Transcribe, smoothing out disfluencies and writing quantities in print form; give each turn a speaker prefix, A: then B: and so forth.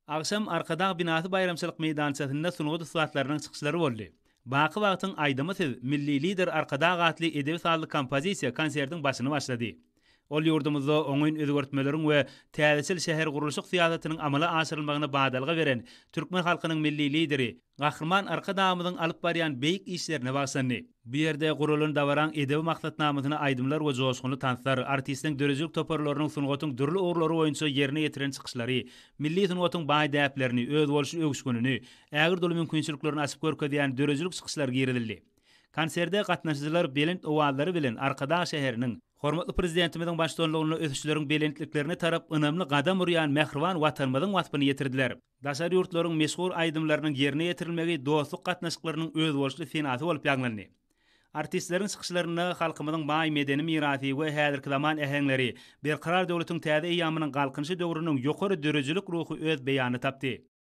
A: Akşam arkada binatı bayramçılık meydançasında sunuğu suatlarının çıkışları oldu. Bakı vaqtın aydımı siz milli lider arkada gatli edebi sağlık kompozisiya konsertin başını başladı. Ol yurdumuzda oňun özgörtmelerin we täzeçil şäher gurulşyk siýasatynyň amala aşyrylmagyna badalga beren türkmen halkynyň milli lideri, gahrman arkadamyzyň alyp barýan beýik işlerine bagşandy. Bu ýerde gurulun dawaran edebi maksatnamasyny aýdymlar we joşguny tanslar, artistiniň dörejilik toparlarynyň sunugatyň dürli uglary boýunça ýerine ýetiren çykyşlary, milli sunugatyň baý däplerini, öz bolşy öwüşgünini, ägir dolu mümkinçiliklerini açyp görkezýän dörejilik çykyşlar giridildi. Konserde gatnaşyjylar belent owallary bilen arkada şäheriniň hormatly prezidentimiziň başçylygyna ösüşleriň belentliklerini tarap önemli gadam urýan mehriban watanymyzyň watyny ýetirdiler. Daşary ýurtlaryň meşhur aýdymlarynyň ýerine ýetirilmegi dostluk gatnaşyklarynyň öz bolşy senasy bolup ýaglandy. Artistleriň çykyşlaryna halkymyzyň baý medeni mirasy we häzirki zaman äheňleri, berkarar döwletiň täze ýamynyň galkynşy döwrüniň ýokary dörejilik ruhy öz beýany tapdy.